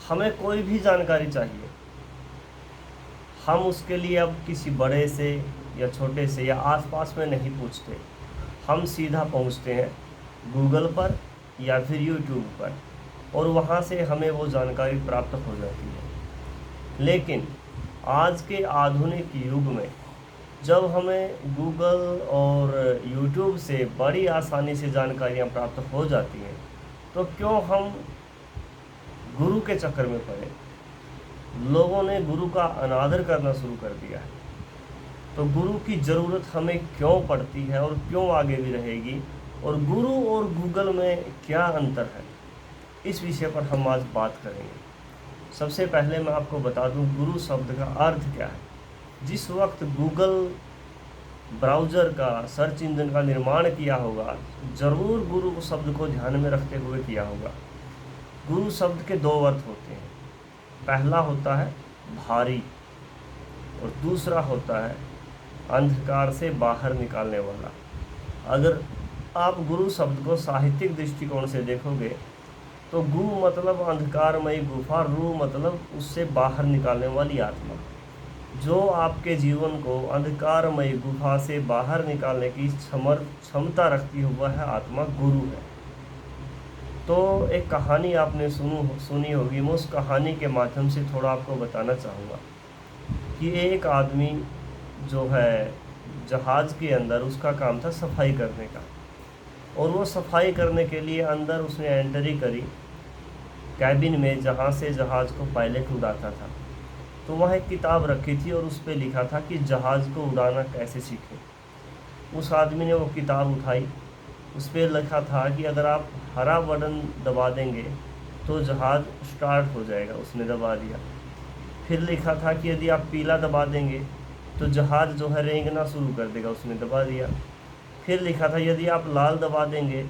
हमें कोई भी जानकारी चाहिए, हम उसके लिए अब किसी बड़े से या छोटे से या आसपास में नहीं पूछते, हम सीधा पहुंचते हैं गूगल पर या फिर यूट्यूब पर, और वहाँ से हमें वो जानकारी प्राप्त हो जाती है। लेकिन आज के आधुनिक युग में जब हमें गूगल और यूट्यूब से बड़ी आसानी से जानकारियाँ प्राप्त हो जाती हैं, तो क्यों हम गुरु के चक्कर में पड़े। लोगों ने गुरु का अनादर करना शुरू कर दिया है। तो गुरु की ज़रूरत हमें क्यों पड़ती है और क्यों आगे भी रहेगी, और गुरु और गूगल में क्या अंतर है, इस विषय पर हम आज बात करेंगे। सबसे पहले मैं आपको बता दूं गुरु शब्द का अर्थ क्या है। जिस वक्त गूगल ब्राउज़र का, सर्च इंजन का निर्माण किया होगा, ज़रूर गुरु शब्द को ध्यान में रखते हुए किया होगा। गुरु शब्द के दो अर्थ होते हैं, पहला होता है भारी और दूसरा होता है अंधकार से बाहर निकालने वाला। अगर आप गुरु शब्द को साहित्यिक दृष्टिकोण से देखोगे तो गु मतलब अंधकारमयी गुफा, रू मतलब उससे बाहर निकालने वाली आत्मा। जो आपके जीवन को अंधकारमयी गुफा से बाहर निकालने की क्षमता रखती है वह आत्मा गुरु है। तो एक कहानी आपने सुनी होगी, मैं उस कहानी के माध्यम से थोड़ा आपको बताना चाहूँगा कि एक आदमी जो है जहाज़ के अंदर, उसका काम था सफाई करने का, और वो सफाई करने के लिए अंदर उसने एंट्री करी कैबिन में, जहाँ से जहाज़ को पायलट उड़ाता था। तो वह एक किताब रखी थी और उस पर लिखा था कि जहाज़ को उड़ाना कैसे सीखें। उस आदमी ने वो किताब उठाई, उस पर लिखा था कि अगर आप हरा बटन दबा देंगे तो जहाज़ स्टार्ट हो जाएगा, उसने दबा दिया। फिर लिखा था कि यदि आप पीला दबा देंगे तो जहाज़ जो है रेंगना शुरू कर देगा, उसने दबा दिया। फिर लिखा था यदि आप लाल दबा देंगे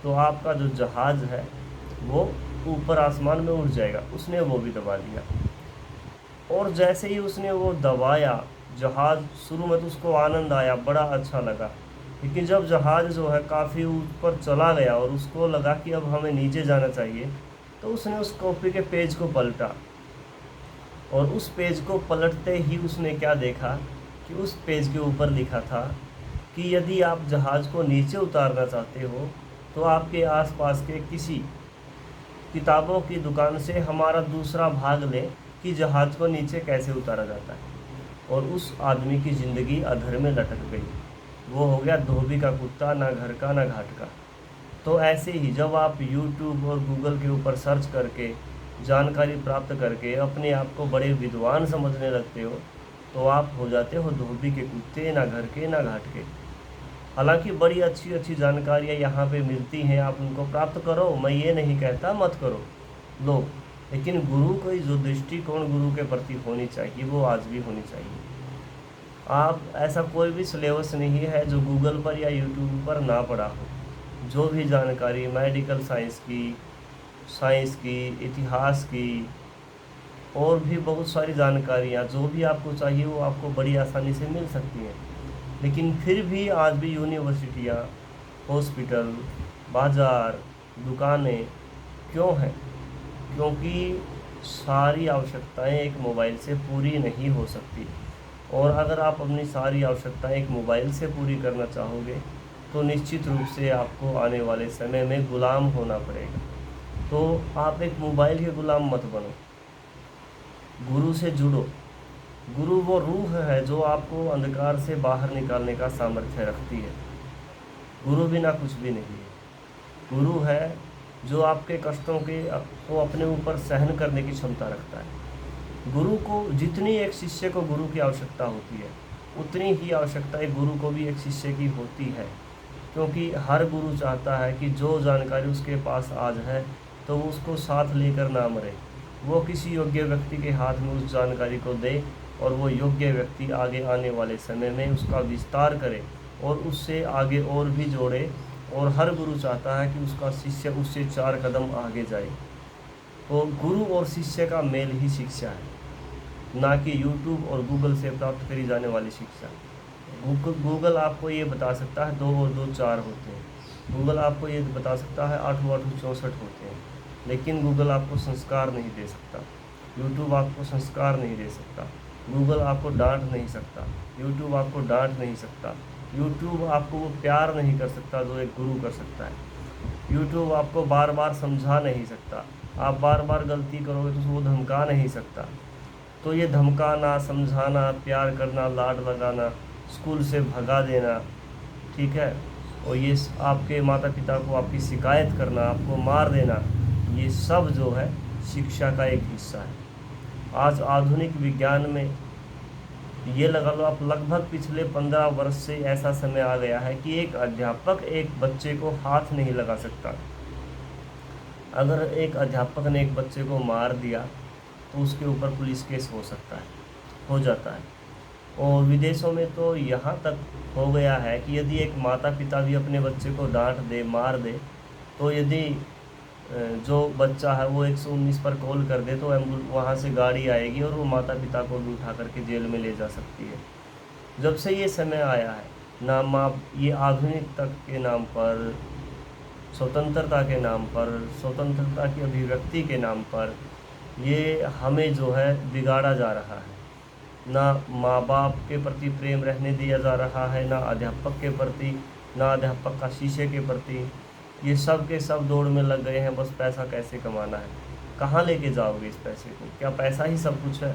तो आपका जो जहाज़ है वो ऊपर आसमान में उड़ जाएगा, उसने वो भी दबा दिया। और जैसे ही उसने वो दबाया, जहाज़ शुरू में तो उसको आनंद आया, बड़ा अच्छा लगा, लेकिन जब जहाज़ जो है काफ़ी ऊपर चला गया और उसको लगा कि अब हमें नीचे जाना चाहिए, तो उसने उस कॉपी के पेज को पलटा, और उस पेज को पलटते ही उसने क्या देखा कि उस पेज के ऊपर लिखा था कि यदि आप जहाज़ को नीचे उतारना चाहते हो तो आपके आसपास के किसी किताबों की दुकान से हमारा दूसरा भाग लें कि जहाज़ को नीचे कैसे उतारा जाता है। और उस आदमी की ज़िंदगी अधर में लटक गई। वो हो गया धोबी का कुत्ता, ना घर का ना घाट का। तो ऐसे ही जब आप यूट्यूब और गूगल के ऊपर सर्च करके जानकारी प्राप्त करके अपने आप को बड़े विद्वान समझने लगते हो, तो आप हो जाते हो धोबी के कुत्ते, ना घर के ना घाट के। हालांकि बड़ी अच्छी अच्छी जानकारियाँ यहाँ पे मिलती हैं, आप उनको प्राप्त करो, मैं ये नहीं कहता मत करो, लो, लेकिन गुरु की जो दृष्टिकोण गुरु के प्रति होनी चाहिए वो आज भी होनी चाहिए। आप ऐसा कोई भी सिलेबस नहीं है जो गूगल पर या यूट्यूब पर ना पड़ा हो। जो भी जानकारी मेडिकल साइंस की, इतिहास की, और भी बहुत सारी जानकारियाँ जो भी आपको चाहिए वो आपको बड़ी आसानी से मिल सकती हैं। लेकिन फिर भी आज भी यूनिवर्सिटियाँ, हॉस्पिटल, बाज़ार, दुकानें क्यों हैं? क्योंकि सारी आवश्यकताएं एक मोबाइल से पूरी नहीं हो सकती, और अगर आप अपनी सारी आवश्यकताएं एक मोबाइल से पूरी करना चाहोगे तो निश्चित रूप से आपको आने वाले समय में ग़ुलाम होना पड़ेगा। तो आप एक मोबाइल के ग़ुलाम मत बनो, गुरु से जुड़ो। गुरु वो रूह है जो आपको अंधकार से बाहर निकालने का सामर्थ्य रखती है। गुरु बिना कुछ भी नहीं है। गुरु है जो आपके कष्टों को अपने ऊपर सहन करने की क्षमता रखता है। गुरु को जितनी एक शिष्य को गुरु की आवश्यकता होती है, उतनी ही आवश्यकता एक गुरु को भी एक शिष्य की होती है। क्योंकि हर गुरु चाहता है कि जो जानकारी उसके पास आज है तो उसको साथ लेकर ना मरे, वो किसी योग्य व्यक्ति के हाथ में उस जानकारी को दे, और वो योग्य व्यक्ति आगे आने वाले समय में उसका विस्तार करे और उससे आगे और भी जोड़े। और हर गुरु चाहता है कि उसका शिष्य उससे 4 कदम आगे जाए। तो गुरु और शिष्य का मेल ही शिक्षा है, ना कि यूट्यूब और गूगल से प्राप्त करी जाने वाली शिक्षा। गूगल आपको ये बता सकता है 2 और 2 4 होते हैं। गूगल आपको ये बता सकता है 8 और 8 64 होते हैं। लेकिन गूगल आपको संस्कार नहीं दे सकता, यूट्यूब आपको संस्कार नहीं दे सकता, गूगल आपको डांट नहीं सकता, यूट्यूब आपको डांट नहीं सकता, यूट्यूब आपको वो प्यार नहीं कर सकता जो एक गुरु कर सकता है, यूट्यूब आपको बार बार समझा नहीं सकता, आप बार बार गलती करोगे तो वो धमका नहीं सकता। तो ये धमकाना, समझाना, प्यार करना, लाड लगाना, स्कूल से भगा देना, ठीक है, और ये आपके माता पिता को आपकी शिकायत करना, आपको मार देना, ये सब जो है शिक्षा का एक हिस्सा है। आज आधुनिक विज्ञान में ये लगा लो आप, लगभग पिछले 15 वर्ष से ऐसा समय आ गया है कि एक अध्यापक एक बच्चे को हाथ नहीं लगा सकता। अगर एक अध्यापक ने एक बच्चे को मार दिया तो उसके ऊपर पुलिस केस हो सकता है, हो जाता है। और विदेशों में तो यहाँ तक हो गया है कि यदि एक माता पिता भी अपने बच्चे को डांट दे, मार दे, तो यदि जो बच्चा है वो 119 पर कॉल कर दे तो वहाँ से गाड़ी आएगी और वो माता पिता को भी उठा करके जेल में ले जा सकती है। जब से ये समय आया है ना, माँ ये आधुनिकता के नाम पर, स्वतंत्रता के नाम पर, स्वतंत्रता की अभिव्यक्ति के नाम पर ये हमें जो है बिगाड़ा जा रहा है। ना माँ बाप के प्रति प्रेम रहने दिया जा रहा है, ना अध्यापक के प्रति, ना अध्यापक का शीशे के प्रति। ये सब के सब दौड़ में लग गए हैं, बस पैसा कैसे कमाना है। कहाँ लेके जाओगे इस पैसे को? क्या पैसा ही सब कुछ है?